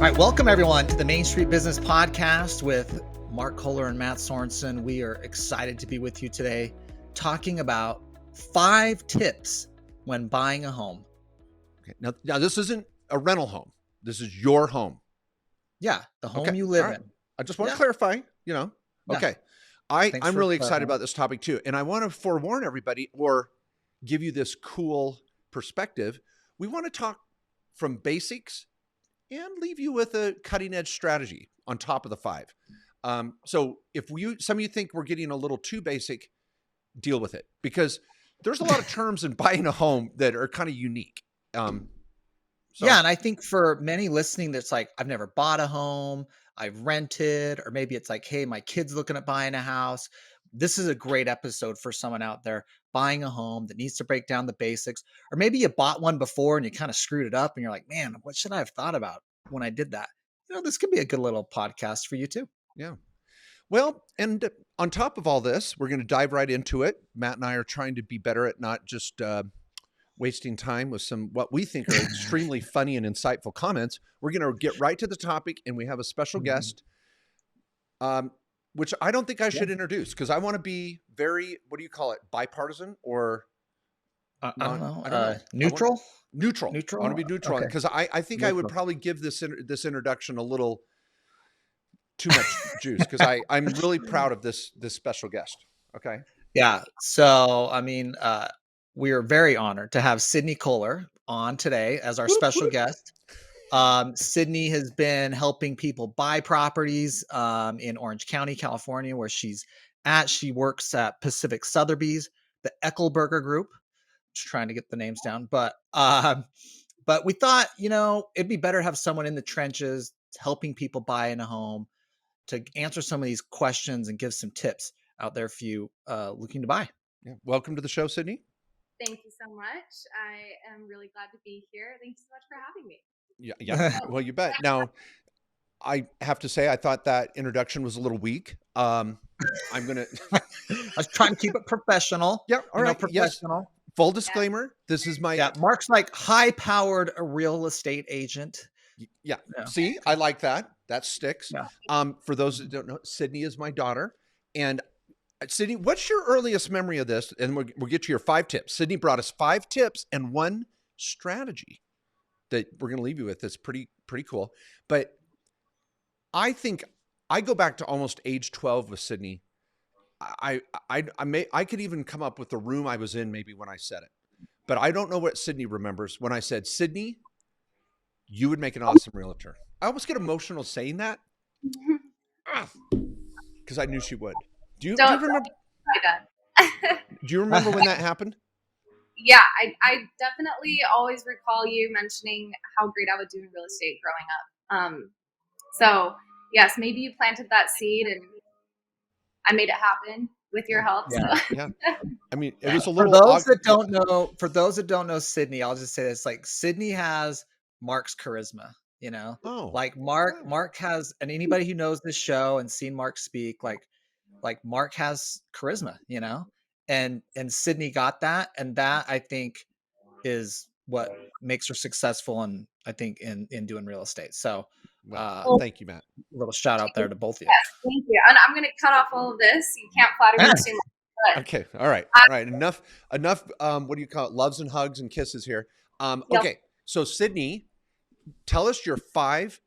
All right, welcome everyone to the Main Street Business Podcast with Mark Kohler and Matt Sorensen. We are excited to be with you today talking about 5 tips when buying a home. Okay. Now this isn't a rental home. This is your home. Yeah, the home you live in. I just want to clarify, Okay. I'm really excited about this topic too. And I want to forewarn everybody or give you this cool perspective. We want to talk from basics and leave you with a cutting edge strategy on top of the 5. So if some of you think we're getting a little too basic, deal with it, because there's a lot of terms in buying a home that are kind of unique. Yeah. And I think for many listening, that's like, I've never bought a home, I've rented, or maybe it's like, hey, my kid's looking at buying a house. This is a great episode for someone out there buying a home that needs to break down the basics. Or maybe you bought one before and you kind of screwed it up and you're like, man, what should I have thought about when I did that? This could be a good little podcast for you too. Yeah. Well, and on top of all this, we're going to dive right into it. Matt and I are trying to be better at not just wasting time with some what we think are extremely funny and insightful comments. We're going to get right to the topic, and we have a special guest, which I don't think I should introduce because I want to be very, what do you call it, bipartisan or I don't know. Neutral? Neutral. I want to be neutral because I think I would probably give this introduction a little too much juice because I'm really proud of this special guest. Okay. Yeah. So, I mean, we are very honored to have Sydney Kohler on today as our special guest. Sydney has been helping people buy properties in Orange County, California, where she's at. She works at Pacific Sotheby's, the Eckelberger Group. Just trying to get the names down, but we thought, it'd be better to have someone in the trenches helping people buy in a home to answer some of these questions and give some tips out there for you looking to buy. Yeah. Welcome to the show, Sydney. Thank you so much. I am really glad to be here. Thank you so much for having me. Yeah. Well, you bet. Now, I have to say, I thought that introduction was a little weak. I'm gonna. I was trying to keep it professional. Yeah. All right. Professional. Yes. Full disclaimer. This is my. Yeah. Mark's like high-powered real estate agent. Yeah. See, I like that. That sticks. Yeah. For those that don't know, Sydney is my daughter. And Sydney, what's your earliest memory of this? And we'll get to your 5 tips. Sydney brought us 5 tips and 1 strategy that we're going to leave you with. That's pretty cool. But I think I go back to almost age 12 with Sydney. I could even come up with the room I was in maybe when I said it. But I don't know what Sydney remembers when I said, Sydney, you would make an awesome realtor. I almost get emotional saying that because I knew she would. Do you remember? Do you remember when that happened? Yeah, I definitely always recall you mentioning how great I would do in real estate growing up. So yes, maybe you planted that seed and I made it happen with your help. Yeah. So. Yeah. I mean, it was a little. For those that don't know Sydney, I'll just say this: like Sydney has Mark's charisma. Like Mark has, and anybody who knows this show and seen Mark speak, like Mark has charisma, and Sydney got that. And that I think is what makes her successful. And I think in doing real estate. So, thank you, Matt. A little shout out there to both of you. Yes, thank you. And I'm going to cut off all of this. You can't flatter me too much. Okay. All right. Enough. What do you call it? Loves and hugs and kisses here. Okay. So Sydney, tell us your 5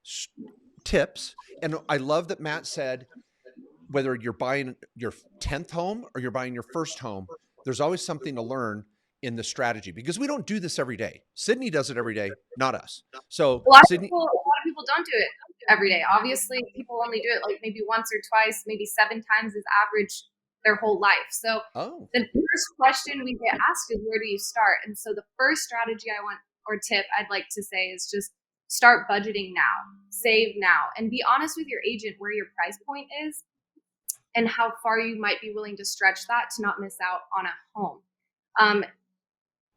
tips. And I love that Matt said, whether you're buying your 10th home or you're buying your first home, there's always something to learn in the strategy because we don't do this every day. Sydney does it every day, not us. So a lot of people don't do it every day. Obviously, people only do it like maybe once or twice, maybe 7 times is average their whole life. So the first question we get asked is, where do you start? And so the first strategy tip I'd like to say is just start budgeting now, save now, and be honest with your agent where your price point is and how far you might be willing to stretch that to not miss out on a home.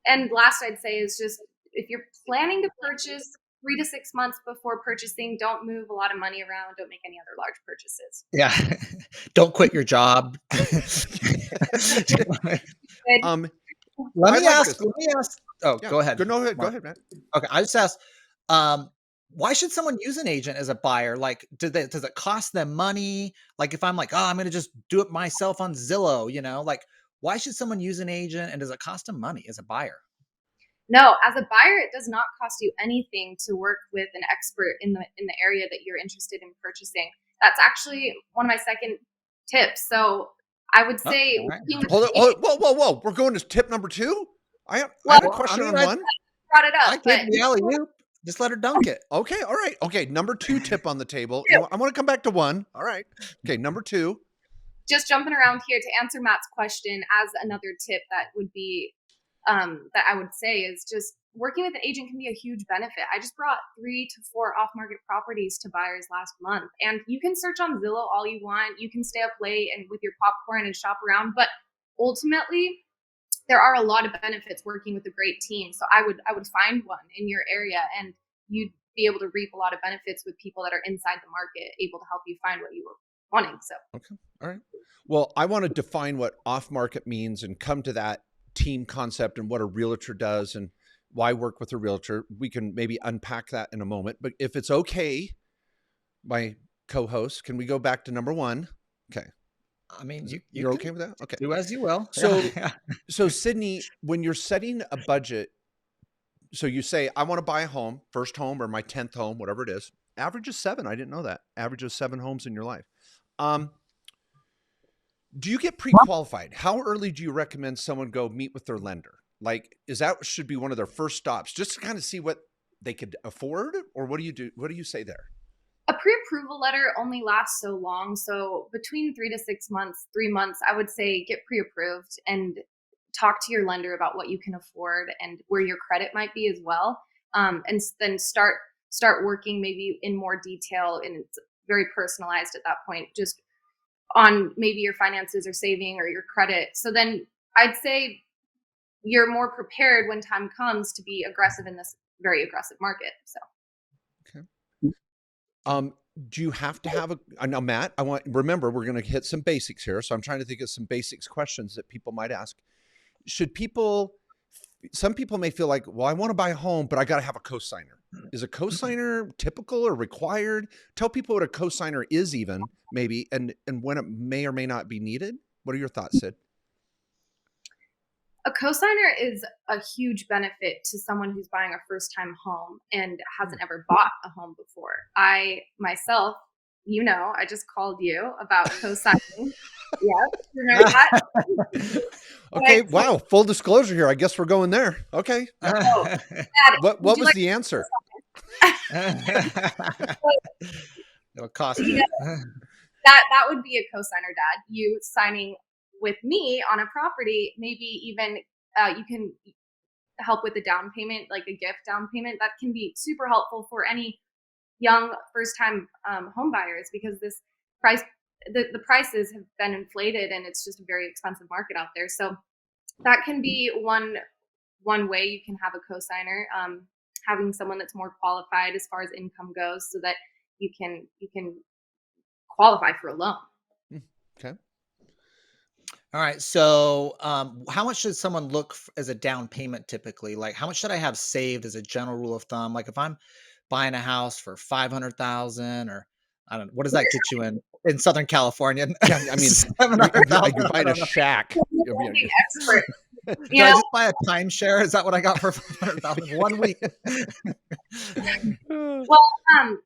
And last I'd say is just, if you're planning to purchase 3 to 6 months before purchasing, don't move a lot of money around. Don't make any other large purchases. Yeah. Don't quit your job. Let me ask. Oh, yeah. Go ahead. Go ahead, Matt. Okay. I just asked, why should someone use an agent as a buyer? Like, does it cost them money? Like, if I'm like, oh, I'm going to just do it myself on Zillow, like, why should someone use an agent, and does it cost them money as a buyer? No, as a buyer, it does not cost you anything to work with an expert in the area that you're interested in purchasing. That's actually one of my second tips. So I would say, hold on, whoa! We're going to tip number 2. I have a question on one. Brought it up. I gave the alley-oop. Just let her dunk it. Okay, all right. Okay, number 2 tip on the table. I want to come back to 1. All right. Okay, number 2. Just jumping around here to answer Matt's question as another tip that would be that I would say is just working with an agent can be a huge benefit. I just brought 3 to 4 off-market properties to buyers last month, and you can search on Zillow all you want. You can stay up late and with your popcorn and shop around, but ultimately, there are a lot of benefits working with a great team. So I would find one in your area, and you'd be able to reap a lot of benefits with people that are inside the market, able to help you find what you were wanting. So okay, all right. Well, I want to define what off-market means and come to that team concept and what a realtor does and why work with a realtor. We can maybe unpack that in a moment, but if it's okay, my co-host, can we go back to number 1? Okay. I mean, you're okay with that? Okay. Do as you will. So Sydney, when you're setting a budget, so you say, I want to buy a home, first home or my 10th home, whatever it is. Average is 7. I didn't know that. Average is 7 homes in your life. Do you get pre-qualified? How early do you recommend someone go meet with their lender? Like, should be one of their first stops, just to kind of see what they could afford? Or what do you do? What do you say there? A pre-approval letter only lasts so long. So between 3 to 6 months, 3 months, I would say get pre-approved and talk to your lender about what you can afford and where your credit might be as well. And then start working maybe in more detail, and it's very personalized at that point, just on maybe your finances or saving or your credit. So then I'd say you're more prepared when time comes to be aggressive in this very aggressive market. So. Do you have to have now, Matt, remember, we're going to hit some basics here. So I'm trying to think of some basics questions that people might ask. Some people may feel like, well, I want to buy a home, but I got to have a cosigner. Is a cosigner typical or required? Tell people what a cosigner is even, maybe, and when it may or may not be needed. What are your thoughts, Sid? A cosigner is a huge benefit to someone who's buying a first-time home and hasn't ever bought a home before. I myself, I just called you about cosigning. Yeah, remember that? Okay, wow. Full disclosure here. I guess we're going there. Okay. What was the answer? It'll cost you. That would be a cosigner, Dad. You signing with me on a property, maybe even you can help with the down payment, like a gift down payment. That can be super helpful for any young first-time home buyers, because the prices have been inflated and it's just a very expensive market out there. So that can be one way you can have a cosigner, having someone that's more qualified as far as income goes, so that you can qualify for a loan. Okay. All right. So how much should someone look as a down payment typically? Like, how much should I have saved as a general rule of thumb? Like, if I'm buying a house for $500,000, or I don't know, what does that get you in Southern California? Yeah, I mean, you're buying a shack. Expert. Did I just buy a timeshare? Is that what I got for $500,000 1 week? Well,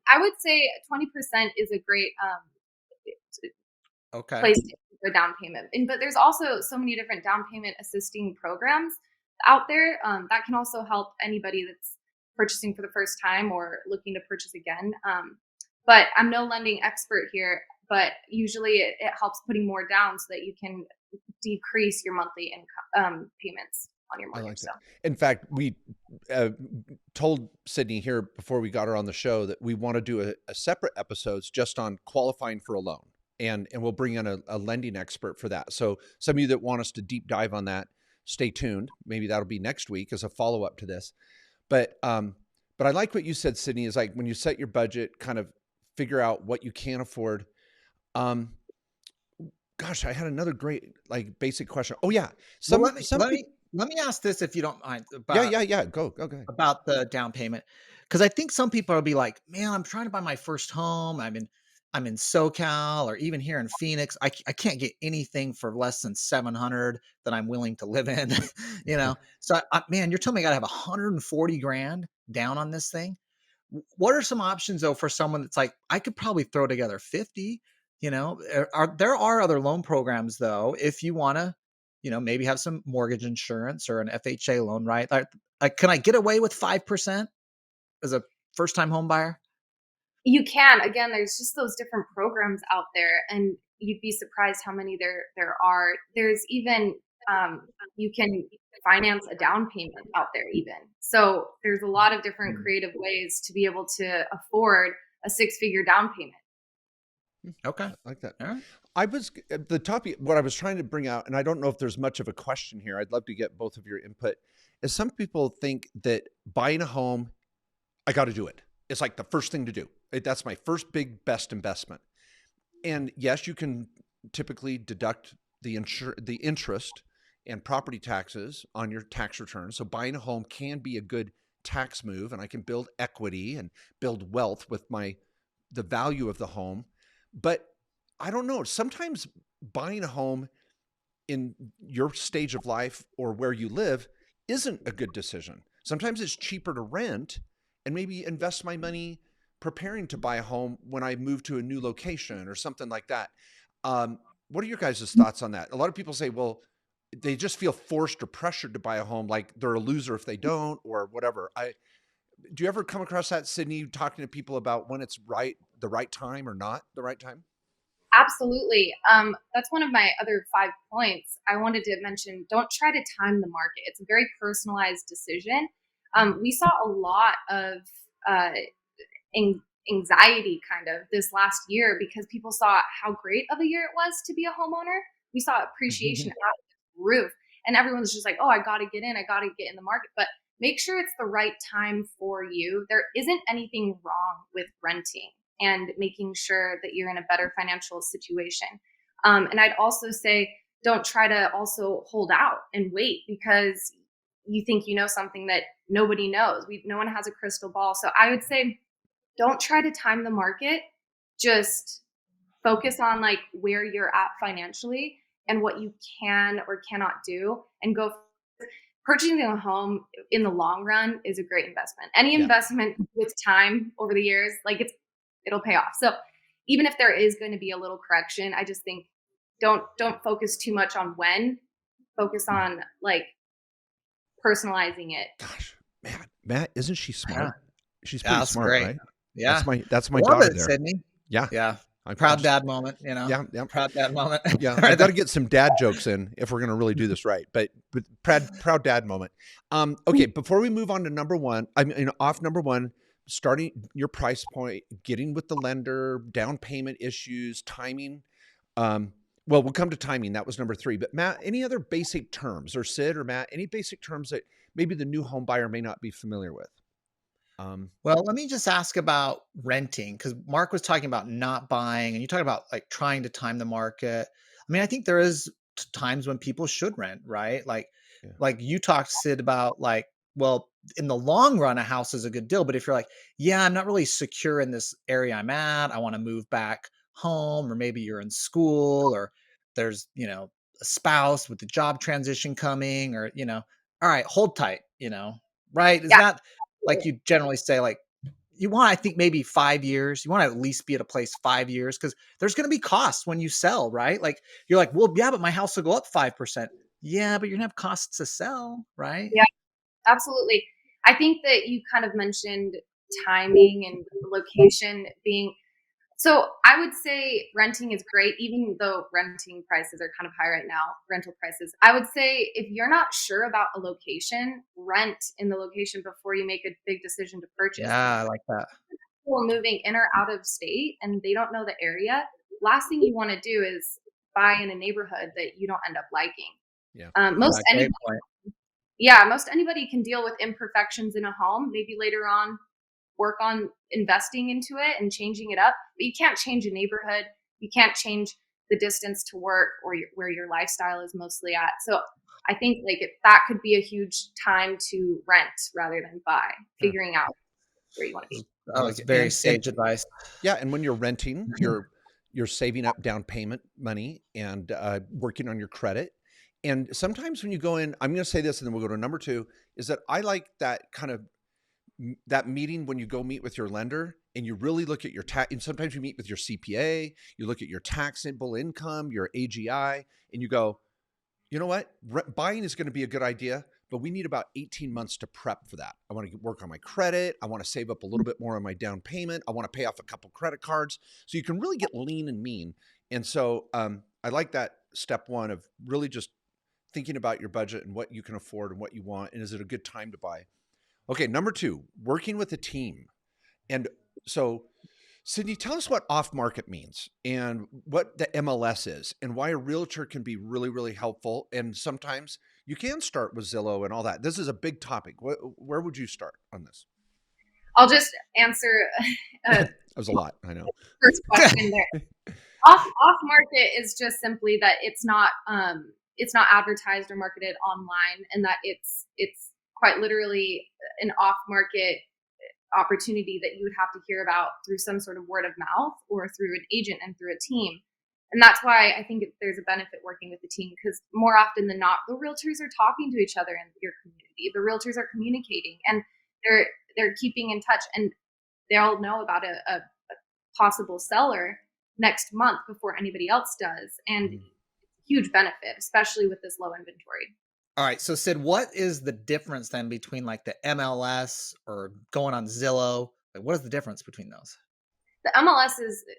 I would say 20% is a great place for down payment. But there's also so many different down payment assisting programs out there that can also help anybody that's purchasing for the first time or looking to purchase again. But I'm no lending expert here, but usually it helps putting more down so that you can decrease your monthly income payments on your mortgage. I like that. In fact, we told Sydney here before we got her on the show that we want to do a separate episodes just on qualifying for a loan. And we'll bring in a lending expert for that. So some of you that want us to deep dive on that, stay tuned. Maybe that'll be next week as a follow-up to this. But I like what you said, Sydney, is like when you set your budget, kind of figure out what you can afford. Gosh, I had another great basic question. Oh yeah. Let me ask this, if you don't mind. Yeah. Go ahead. About the down payment. Because I think some people will be like, man, I'm trying to buy my first home. I'm in SoCal or even here in Phoenix. I can't get anything for less than 700 that I'm willing to live in, So man, you're telling me I got to have 140 grand down on this thing. What are some options though for someone that's like, I could probably throw together 50, there are other loan programs though, if you want to, maybe have some mortgage insurance or an FHA loan, right? Like, can I get away with 5% as a first time home buyer? You can. Again, there's just those different programs out there, and you'd be surprised how many there are. There's even you can finance a down payment out there even. So there's a lot of different creative ways to be able to afford a 6-figure down payment. Okay. I like that. All right. I was the topic, what I was trying to bring out, and I don't know if there's much of a question here. I'd love to get both of your input. Is some people think that buying a home, I got to do it. It's like the first thing to do. That's my first big, best investment. And yes, you can typically deduct the interest and property taxes on your tax return. So buying a home can be a good tax move, and I can build equity and build wealth with the value of the home. But I don't know. Sometimes buying a home in your stage of life or where you live isn't a good decision. Sometimes it's cheaper to rent and maybe invest my money preparing to buy a home when I move to a new location or something like that. What are your guys' thoughts on that? A lot of people say, well, they just feel forced or pressured to buy a home, like they're a loser if they don't or whatever. Do you ever come across that, Sydney, talking to people about when it's the right time or not the right time? Absolutely. That's one of my other 5 points. I wanted to mention, don't try to time the market. It's a very personalized decision. We saw a lot of anxiety kind of this last year because people saw how great of a year it was to be a homeowner. We saw appreciation out of the roof, and everyone was just like, oh, I got to get in the market. But make sure it's the right time for you. There isn't anything wrong with renting and making sure that you're in a better financial situation. And I'd also say, don't try to also hold out and wait because you think you know something that nobody knows. No one has a crystal ball. So I would say, don't try to time the market. Just focus on like where you're at financially and what you can or cannot do, and go. Purchasing a home in the long run is a great investment. Any investment with time over the years, like it'll pay off. So even if there is going to be a little correction, I just think don't focus too much on when. Focus on like personalizing it. Gosh, Matt, isn't she smart? Yeah. She's pretty smart, great. right? Yeah. That's my Love daughter it, there. Sydney. Yeah. Yeah. Proud dad moment, Yeah. Proud dad moment. Yeah. I've got to get some dad jokes in if we're going to really do this right. But proud dad moment. Okay. Before we move on to number one, off number one, starting your price point, getting with the lender, down payment issues, timing. Well, we'll come to timing. That was number 3. But Matt, any other basic terms, or Sid or Matt, any basic terms that maybe the new home buyer may not be familiar with? Well, let me just ask about renting, because Mark was talking about not buying, and you talk about like trying to time the market. I mean, I think there is times when people should rent, right? Like you talked, Sid, about like, well, in the long run, a house is a good deal. But if you're like, yeah, I'm not really secure in this area I'm at, I want to move back home, or maybe you're in school, or there's, a spouse with the job transition coming, or, all right, hold tight, right? Is that like you generally say, like, you want, I think maybe 5 years, you want to at least be at a place 5 years, because there's going to be costs when you sell, right? Like you're like, well, yeah, but my house will go up 5%. Yeah, but you're gonna have costs to sell, right? Yeah, absolutely. I think that you kind of mentioned timing and location being. So I would say renting is great, even though renting prices are kind of high right now, rental prices. I would say if you're not sure about a location, rent in the location before you make a big decision to purchase. Yeah, I like that. People moving in or out of state and they don't know the area, last thing you want to do is buy in a neighborhood that you don't end up liking. Yeah. Most anybody can deal with imperfections in a home. Maybe later on work on investing into it and changing it up, but you can't change a neighborhood. You can't change the distance to work or where your lifestyle is mostly at. So I think like that could be a huge time to rent rather than buy, figuring out. where you want to be. That was very sage advice. Yeah, and when you're renting, you're saving up down payment money and working on your credit. And sometimes when you go in, I'm going to say this, and then we'll go to number 2, is that I like that kind of that meeting when you go meet with your lender and you really look at your tax. And sometimes you meet with your CPA, you look at your taxable income, your AGI, and you go, you know what? Buying is going to be a good idea, but we need about 18 months to prep for that. I want to work on my credit. I want to save up a little bit more on my down payment. I want to pay off a couple credit cards. So you can really get lean and mean. And so I like that step 1 of really just thinking about your budget and what you can afford and what you want. And is it a good time to buy? Okay, number 2, working with a team. And so, Sydney, tell us what off-market means and what the MLS is and why a realtor can be really, really helpful. And sometimes you can start with Zillow and all that. This is a big topic. Where would you start on this? I'll just answer. That was a lot, I know. First question there. Off-market is just simply that it's not advertised or marketed online, and that it's quite literally an off-market opportunity that you would have to hear about through some sort of word of mouth or through an agent and through a team. And that's why I think there's a benefit working with the team, because more often than not, the realtors are talking to each other in your community. The realtors are communicating and they're keeping in touch, and they'll know about a possible seller next month before anybody else does. And it's a huge benefit, especially with this low inventory. All right. So Sid, what is the difference then between like the MLS or going on Zillow? Like, what is the difference between those? The MLS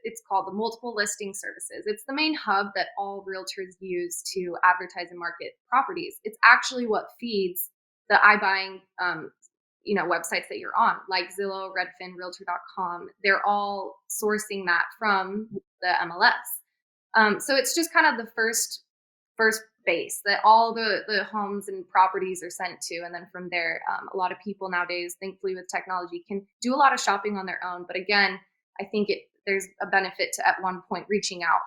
it's called the multiple listing services. It's the main hub that all realtors use to advertise and market properties. It's actually what feeds the iBuying, websites that you're on, like Zillow, Redfin, Realtor.com. They're all sourcing that from the MLS. So it's just kind of the first base that all the homes and properties are sent to. And then from there, a lot of people nowadays, thankfully with technology, can do a lot of shopping on their own. But again, I think there's a benefit to at one point reaching out.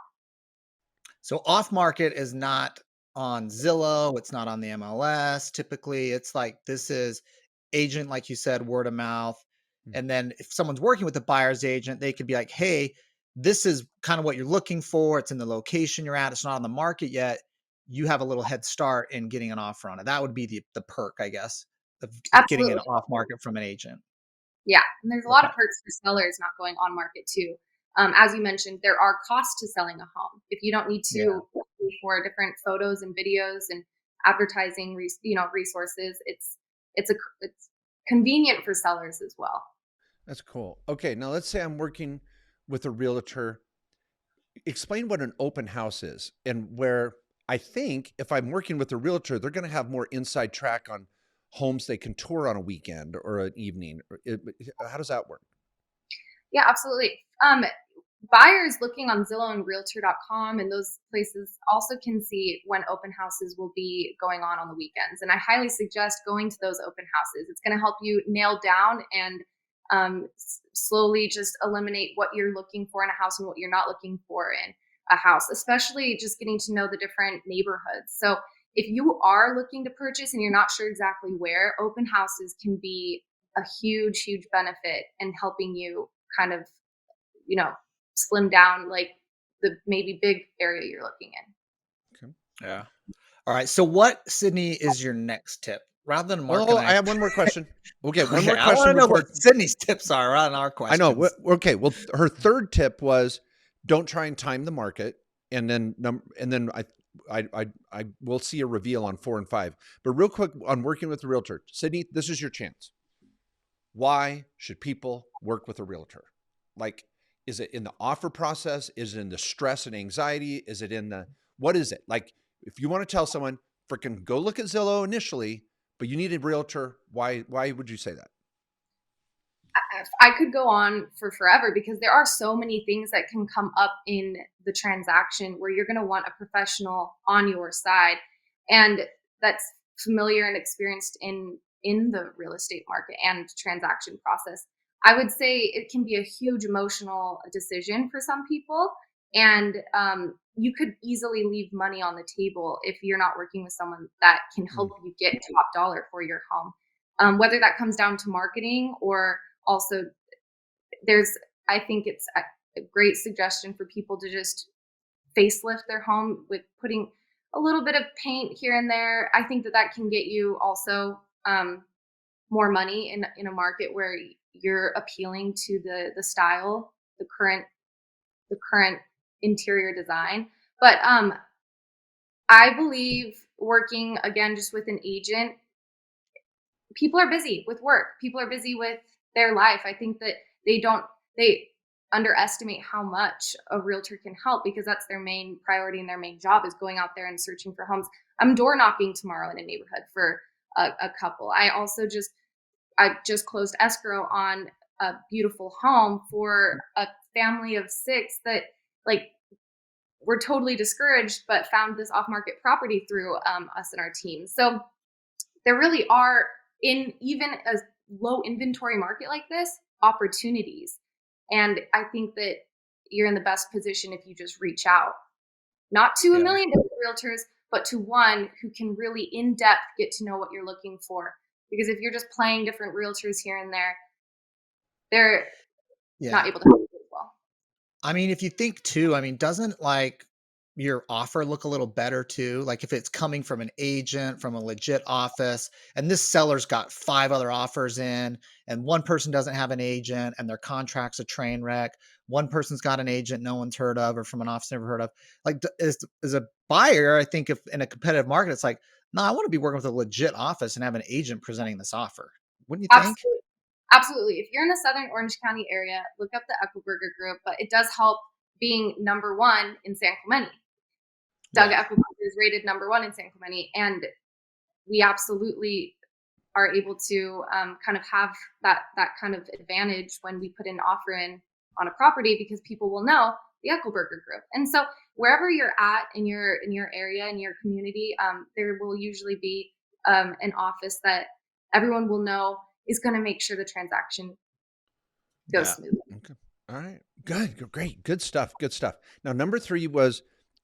So off market is not on Zillow. It's not on the MLS. Typically it's like, this is agent, like you said, word of mouth. And then if someone's working with a buyer's agent, they could be like, hey, this is kind of what you're looking for. It's in the location you're at. It's not on the market yet. You have a little head start in getting an offer on it. That would be the perk, I guess, of getting it off market from an agent. Yeah. And there's a lot of perks for sellers not going on market too. As you mentioned, there are costs to selling a home. If you don't need to pay for different photos and videos and advertising, resources, it's convenient for sellers as well. That's cool. Okay. Now let's say I'm working with a realtor. Explain what an open house is, and where I think if I'm working with a realtor, they're going to have more inside track on homes they can tour on a weekend or an evening. How does that work? Yeah, absolutely. Buyers looking on Zillow and Realtor.com and those places also can see when open houses will be going on the weekends. And I highly suggest going to those open houses. It's going to help you nail down and slowly just eliminate what you're looking for in a house and what you're not looking for in a house, especially just getting to know the different neighborhoods. So if you are looking to purchase and you're not sure exactly where, open houses can be a huge, huge benefit in helping you kind of, slim down like the maybe big area you're looking in. Okay. Yeah. All right. So what, Sydney, is your next tip? Rather than Mark, I have one more question. Okay, one more question. I want to know what Sydney's tips are on our questions. I know. Okay. Well, her third tip was don't try and time the market, and then I will see a reveal on 4 and 5. But real quick on working with a realtor, Sydney, this is your chance. Why should people work with a realtor? Like, is it in the offer process? Is it in the stress and anxiety? Is it in what is it? Like, if you want to tell someone, freaking go look at Zillow initially, but you need a realtor, why would you say that? I could go on for forever, because there are so many things that can come up in the transaction where you're going to want a professional on your side, and that's familiar and experienced in the real estate market and transaction process. I would say it can be a huge emotional decision for some people, and you could easily leave money on the table if you're not working with someone that can help you get top dollar for your home. Whether that comes down to marketing or also I think it's a great suggestion for people to just facelift their home with putting a little bit of paint here and there. I think that can get you also more money in a market where you're appealing to the style, the current interior design. But I believe working again just with an agent, people are busy with work. People are busy with their life. I think that they underestimate how much a realtor can help, because that's their main priority and their main job is going out there and searching for homes. I'm door knocking tomorrow in a neighborhood for a couple. I just closed escrow on a beautiful home for a family of 6 that like were totally discouraged, but found this off market property through us and our team. So there really are, in even a low inventory market like this, opportunities. And I think that you're in the best position if you just reach out, not to a million different realtors, but to one who can really in depth get to know what you're looking for. Because if you're just playing different realtors here and there, they're not able to help you as well. I mean, if you think too, I mean, doesn't like your offer look a little better too? Like if it's coming from an agent, from a legit office, and this seller's got 5 other offers in, and one person doesn't have an agent and their contract's a train wreck. One person's got an agent no one's heard of, or from an office never heard of. Like as a buyer, I think if in a competitive market, it's like, no, I want to be working with a legit office and have an agent presenting this offer. Wouldn't you think? Absolutely. If you're in the Southern Orange County area, look up the Eckelberger Group, but it does help being number 1 in San Clemente. Doug Eckelberger is rated number 1 in San Clemente, and we absolutely are able to kind of have that kind of advantage when we put an offer in on a property, because people will know the Eckelberger Group. And so wherever you're at in your area, in your community, there will usually be an office that everyone will know is going to make sure the transaction goes smoothly. Okay. All right. Good. Great. Good stuff. Good stuff. Now, number 3 was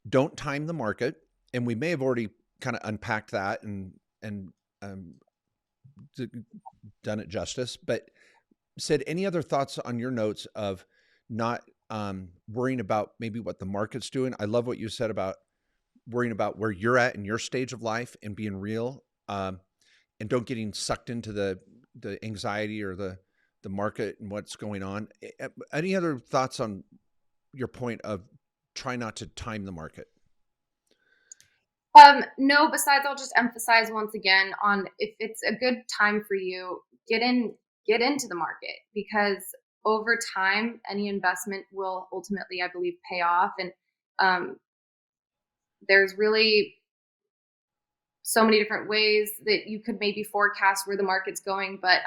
don't time the market. And we may have already kind of unpacked that and done it justice, but said any other thoughts on your notes of not worrying about maybe what the market's doing? I love what you said about worrying about where you're at in your stage of life and being real, and don't getting sucked into the anxiety or the market and what's going on. Any other thoughts on your point of try not to time the market? No, besides I'll just emphasize once again on, if it's a good time for you, get into the market, because over time, any investment will ultimately, I believe, pay off. And there's really so many different ways that you could maybe forecast where the market's going. But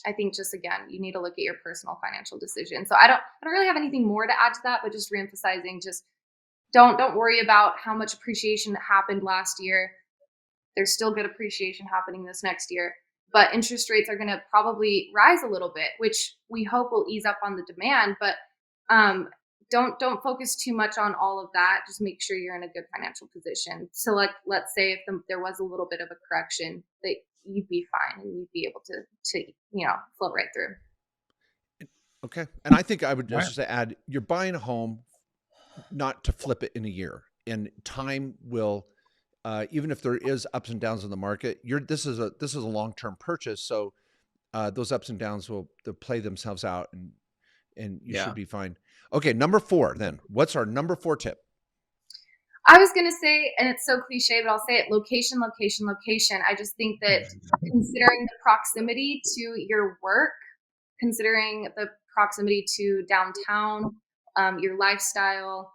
I think just, again, you need to look at your personal financial decision. So I don't really have anything more to add to that, but just reemphasizing, just don't worry about how much appreciation happened last year. There's still good appreciation happening this next year, but interest rates are going to probably rise a little bit, which we hope will ease up on the demand. But don't focus too much on all of that. Just make sure you're in a good financial position. So like, let's say if there was a little bit of a correction, that you'd be fine and you'd be able to float right through. Okay. And I think I would just add, you're buying a home not to flip it in a year, and time will, even if there is ups and downs in the market, this is a long-term purchase. So those ups and downs they'll play themselves out, and you should be fine. Okay. Number 4, then what's our number 4 tip? I was going to say, and it's so cliche, but I'll say it: location, location, location. I just think that considering the proximity to your work, considering the proximity to downtown, your lifestyle,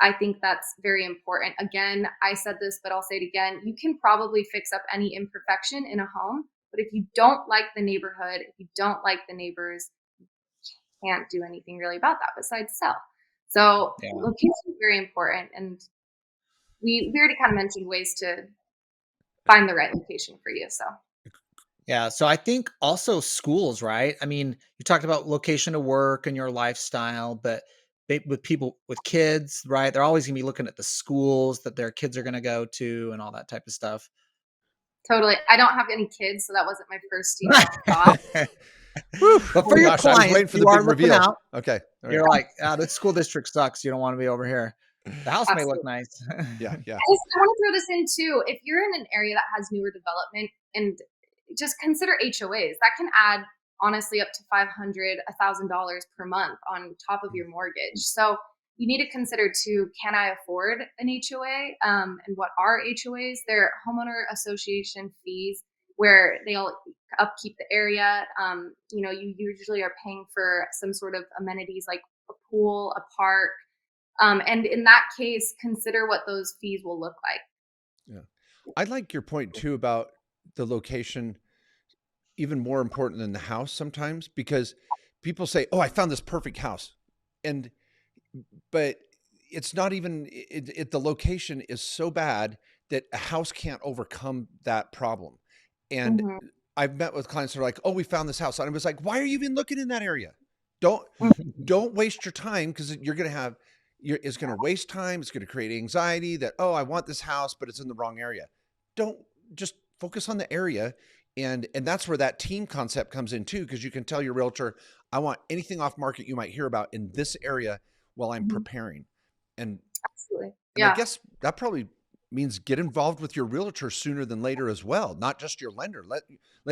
I think that's very important. Again, I said this, but I'll say it again. You can probably fix up any imperfection in a home, but if you don't like the neighborhood, if you don't like the neighbors, you can't do anything really about that besides sell. So location is very important. And we already kind of mentioned ways to find the right location for you. So yeah. So I think also schools, right? I mean, you talked about location to work and your lifestyle, but with people with kids, right? They're always gonna be looking at the schools that their kids are gonna go to and all that type of stuff. Totally. I don't have any kids, so that wasn't my first, thought. But for your clients, I was waiting for the big reveal. Out. Okay. You're like, the school district sucks. You don't want to be over here. The house may look nice. Yeah. I want to throw this in too. If you're in an area that has newer development, and just consider HOAs, that can add honestly up to $500, $1,000 per month on top of your mortgage. So you need to consider too, can I afford an HOA? And what are HOAs? They're homeowner association fees where they'll upkeep the area. You usually are paying for some sort of amenities like a pool, a park. And in that case, consider what those fees will look like. Yeah. I like your point too about the location, even more important than the house sometimes, because people say, oh, I found this perfect house. But it's not even, the location is so bad that a house can't overcome that problem. And I've met with clients that are like, oh, we found this house. And I was like, why are you even looking in that area? Don't waste your time, because it's going to waste time. It's going to create anxiety that, oh, I want this house, but it's in the wrong area. Don't just focus on the area. And that's where that team concept comes in too, because you can tell your realtor, I want anything off market you might hear about in this area while I'm preparing. And, absolutely. And I guess that probably means get involved with your realtor sooner than later as well, not just your lender. Let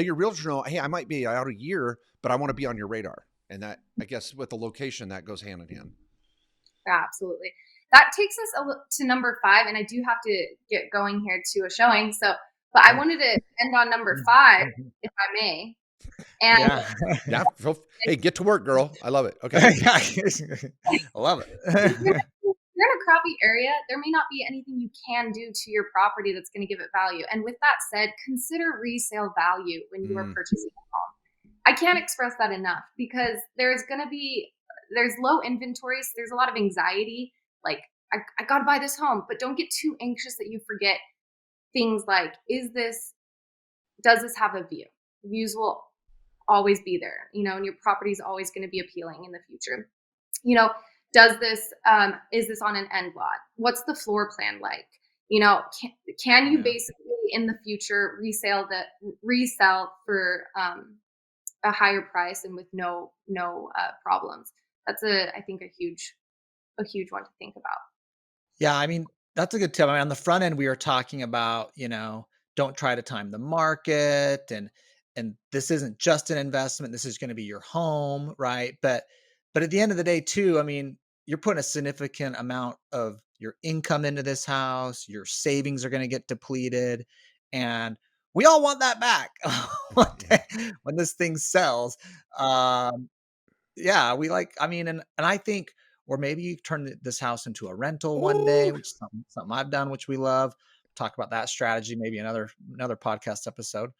your realtor know, hey, I might be out a year, but I want to be on your radar. And that, I guess, with the location, that goes hand in hand. Yeah, absolutely. That takes us to number 5, and I do have to get going here to a showing. But I wanted to end on number 5, if I may. And yeah. Hey, get to work, girl. I love it. Okay. I love it. If you're in a crappy area, there may not be anything you can do to your property that's going to give it value. And with that said, consider resale value when you are purchasing a home. I can't express that enough, because there's low inventories. There's a lot of anxiety. Like, I got to buy this home, but don't get too anxious that you forget things like, does this have a view? Views will always be there, and your property is always going to be appealing in the future. Does this, is this on an end lot? What's the floor plan like? Can you basically in the future resell for a higher price and with no problems? That's I think a huge one to think about. Yeah, I mean, that's a good tip. I mean, on the front end, we were talking about, don't try to time the market, and this isn't just an investment. This is going to be your home, right? But at the end of the day, too, I mean, you're putting a significant amount of your income into this house. Your savings are going to get depleted, and we all want that back when this thing sells. Yeah, and I think, or maybe you turn this house into a rental one day, which is something I've done, which we love. Talk about that strategy, maybe another podcast episode.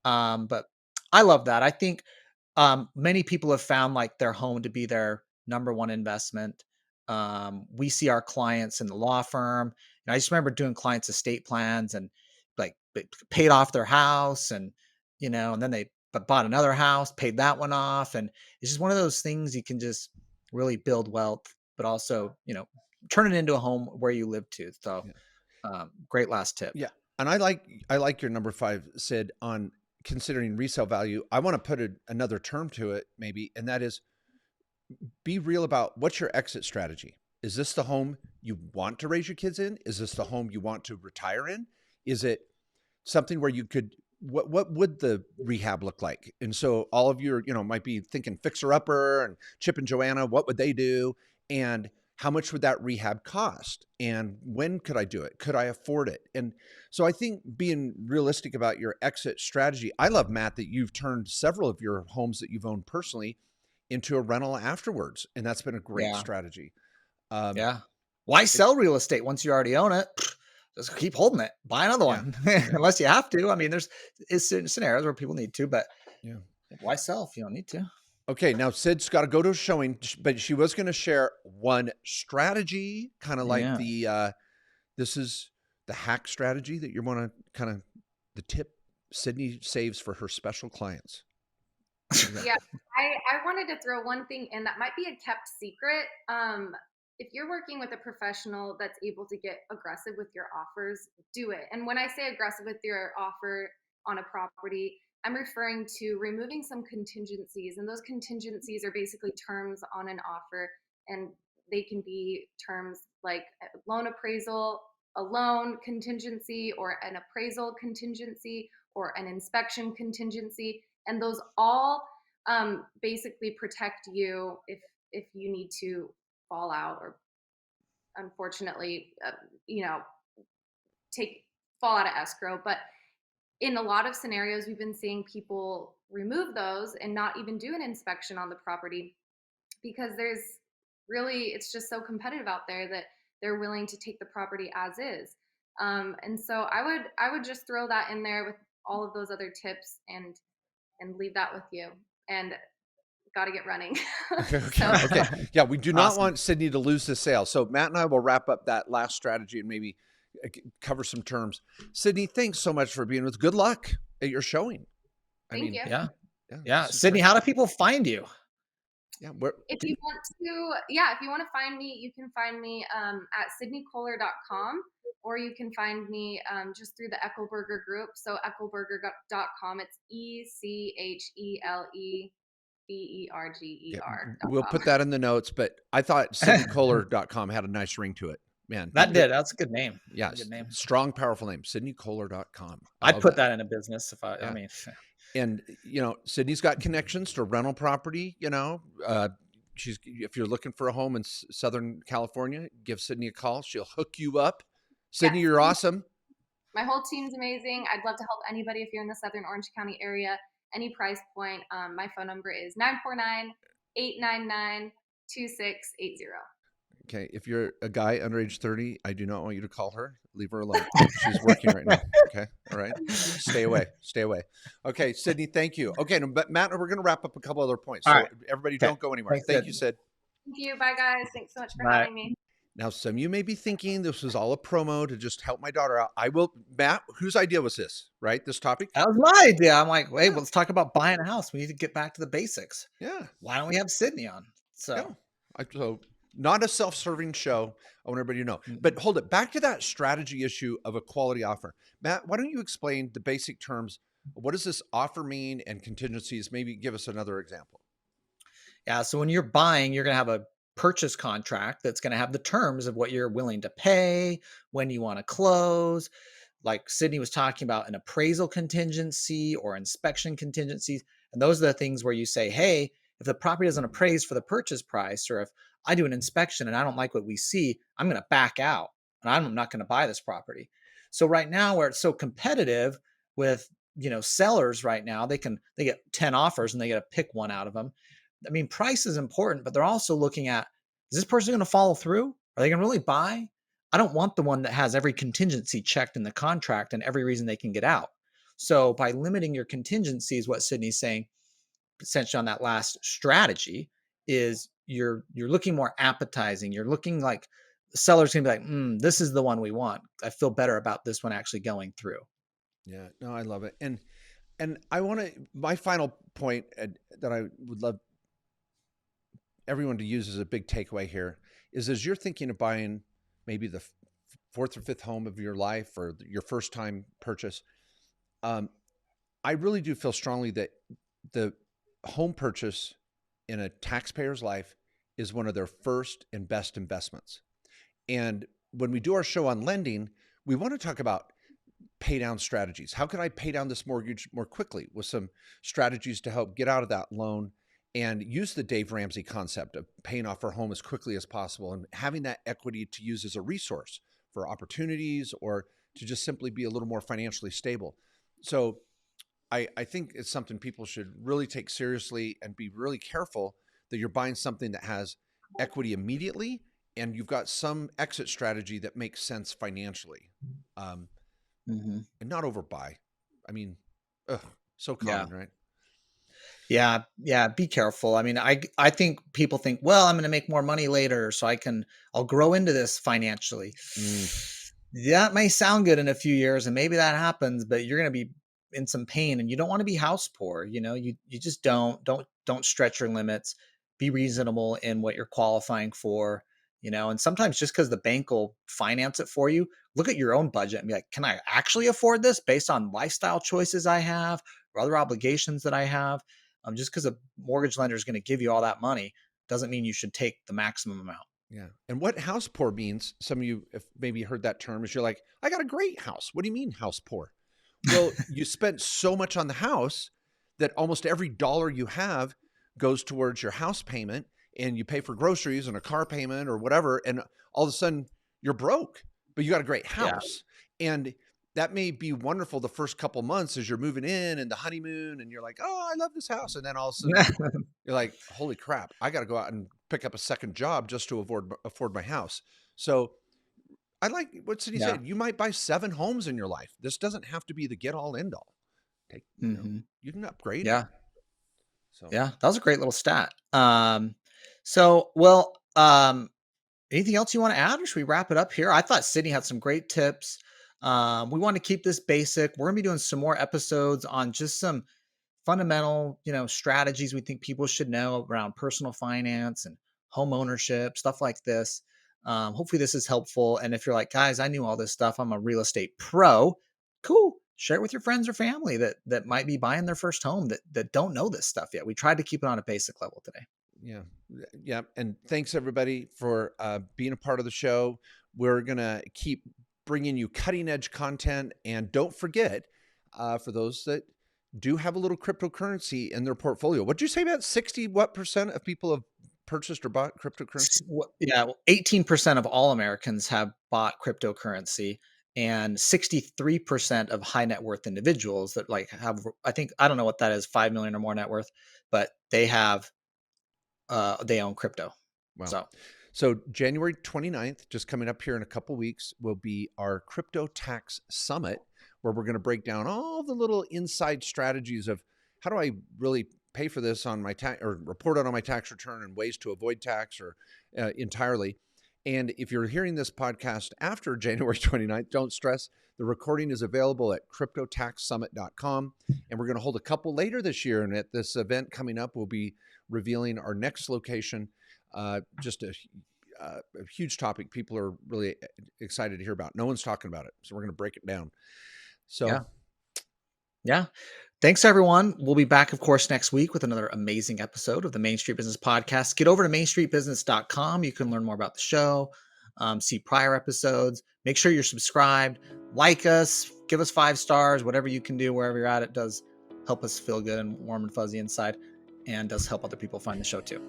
But I love that. I think many people have found like their home to be their number one investment. We see our clients in the law firm. And I just remember doing clients' estate plans and like paid off their house and then they bought another house, paid that one off. And it's just one of those things you can just really build wealth, but also, turn it into a home where you live too. So great last tip. Yeah. And I like your number 5, Sid, on considering resale value. I want to put another term to it maybe, and that is be real about what's your exit strategy. Is this the home you want to raise your kids in? Is this the home you want to retire in? Is it something where you could, what would the rehab look like? And so all of you might be thinking Fixer Upper and Chip and Joanna, what would they do? And how much would that rehab cost? And when could I do it? Could I afford it? And so I think being realistic about your exit strategy, I love, Matt, that you've turned several of your homes that you've owned personally into a rental afterwards. And that's been a great strategy. Why sell real estate once you already own it? Just keep holding it. Buy another one, unless you have to. I mean, there's scenarios where people need to, but why sell if you don't need to? Okay, now Sid's got to go to a showing, but she was going to share one strategy, kind of like this is the hack strategy that you want to kind of the tip Sydney saves for her special clients. Yeah, I wanted to throw one thing in that might be a kept secret. if you're working with a professional that's able to get aggressive with your offers, do it. And when I say aggressive with your offer on a property, I'm referring to removing some contingencies. And those contingencies are basically terms on an offer. And they can be terms like loan appraisal, a loan contingency, or an appraisal contingency, or an inspection contingency. And those all basically protect you if you need to fall out or unfortunately you know fall out of escrow. But in a lot of scenarios we've been seeing people remove those and not even do an inspection on the property because it's just so competitive out there that they're willing to take the property as is. And so I would just throw that in there with all of those other tips and leave that with you. And got to get running. Okay. Yeah, we do not Awesome. want Sydney to lose the sale. So Matt and I will wrap up that last strategy and maybe cover some terms. Sydney, thanks so much for being with us. Good luck at your showing. Thank you. Yeah. Sydney, how do people find you? Yeah, if you want to find me, you can find me at sydneykohler.com, or you can find me just through the Eckelberger group. So eckelberger.com. It's ECHELEBERGER. We'll put that in the notes, but I thought sydneykohler.com had a nice ring to it. Man, that's a good name. Yeah, good name. Strong, powerful name. sydneykohler.com. I'd put that in a business if I mean. And Sydney's got connections to rental property. If you're looking for a home in Southern California, give Sydney a call. She'll hook you up. Sydney, you're awesome. My whole team's amazing. I'd love to help anybody if you're in the Southern Orange County area, any price point. My phone number is 949-899-2680. Okay. If you're a guy under age 30, I do not want you to call her. Leave her alone. She's working right now. Okay. All right. Stay away. Okay. Sydney, thank you. Okay. But Matt, we're going to wrap up a couple other points. So everybody don't go anywhere. Thank you, Sid. Thank you. Bye, guys. Thanks so much for having me. Now, some of you may be thinking this was all a promo to just help my daughter out. Matt, whose idea was this, right? This topic? That was my idea. I'm like, wait, let's talk about buying a house. We need to get back to the basics. Yeah. Why don't we have Sydney on? So not a self-serving show. I want everybody to know. But hold it. Back to that strategy issue of a quality offer. Matt, why don't you explain the basic terms? What does this offer mean and contingencies? Maybe give us another example. Yeah. So when you're buying, you're going to have a purchase contract that's going to have the terms of what you're willing to pay, when you want to close. Like Sydney was talking about, an appraisal contingency or inspection contingencies. And those are the things where you say, hey, if the property doesn't appraise for the purchase price, or if I do an inspection and I don't like what we see, I'm going to back out and I'm not going to buy this property. So right now, where it's so competitive with, sellers right now, they get 10 offers and they get to pick one out of them. I mean, price is important, but they're also looking at, is this person going to follow through? Are they going to really buy? I don't want the one that has every contingency checked in the contract and every reason they can get out. So by limiting your contingencies, what Sydney's saying, essentially on that last strategy, is you're looking more appetizing. You're looking like the seller's going to be like, this is the one we want. I feel better about this one actually going through. Yeah, no, I love it. And I want to, my final point that I would love everyone to use as a big takeaway here is, as you're thinking of buying maybe the fourth or fifth home of your life or your first time purchase, I really do feel strongly that the home purchase in a taxpayer's life is one of their first and best investments. And when we do our show on lending, we want to talk about pay down strategies. How can I pay down this mortgage more quickly with some strategies to help get out of that loan and use the Dave Ramsey concept of paying off our home as quickly as possible and having that equity to use as a resource for opportunities or to just simply be a little more financially stable. So I think it's something people should really take seriously and be really careful that you're buying something that has equity immediately and you've got some exit strategy that makes sense financially, and not overbuy. I mean, so common, right? Yeah. Be careful. I mean, I think people think, well, I'm going to make more money later, so I'll grow into this financially. That may sound good in a few years, and maybe that happens, but you're going to be in some pain, and you don't want to be house poor. You just don't stretch your limits. Be reasonable in what you're qualifying for. And sometimes just because the bank will finance it for you, look at your own budget and be like, can I actually afford this based on lifestyle choices I have or other obligations that I have? Just because a mortgage lender is going to give you all that money doesn't mean you should take the maximum amount. Yeah. And what house poor means, some of you have maybe heard that term, is you're like, I got a great house. What do you mean house poor? Well, you spent so much on the house that almost every dollar you have goes towards your house payment, and you pay for groceries and a car payment or whatever. And all of a sudden you're broke, but you got a great house. Yeah. And that may be wonderful the first couple months as you're moving in and the honeymoon, and you're like, oh, I love this house. And then all of a sudden you're like, holy crap, I got to go out and pick up a second job just to afford my house. So I like what Sidney said. You might buy 7 homes in your life. This doesn't have to be the get all end all. You can upgrade. Yeah. So yeah, that was a great little stat. Anything else you want to add, or should we wrap it up here? I thought Sidney had some great tips. We want to keep this basic. We're gonna be doing some more episodes on just some fundamental, strategies we think people should know around personal finance and home ownership, stuff like this. Hopefully this is helpful. And if you're like, guys, I knew all this stuff, I'm a real estate pro, cool. Share it with your friends or family that might be buying their first home that don't know this stuff yet. We tried to keep it on a basic level today. Yeah. Yeah. And thanks everybody for being a part of the show. We're going to keep bringing you cutting edge content. And don't forget, for those that do have a little cryptocurrency in their portfolio, what'd you say about 60% of people have purchased or bought cryptocurrency? Yeah. 18% of all Americans have bought cryptocurrency, and 63% of high net worth individuals that have, I don't know what that is, 5 million or more net worth, but they own crypto. Wow. So January 29th, just coming up here in a couple of weeks, will be our Crypto Tax Summit, where we're going to break down all the little inside strategies of how do I really pay for this on my tax, or report on my tax return, and ways to avoid tax or entirely. And if you're hearing this podcast after January 29th, don't stress. The recording is available at cryptotaxsummit.com. And we're going to hold a couple later this year. And at this event coming up, we'll be revealing our next location. Just a huge topic people are really excited to hear about. No one's talking about it. So we're going to break it down. So yeah. Thanks, everyone. We'll be back, of course, next week with another amazing episode of the Main Street Business Podcast. Get over to mainstreetbusiness.com. You can learn more about the show, see prior episodes. Make sure you're subscribed, like us, give us 5 stars, whatever you can do wherever you're at. It does help us feel good and warm and fuzzy inside, and does help other people find the show too.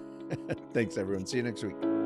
Thanks, everyone. See you next week.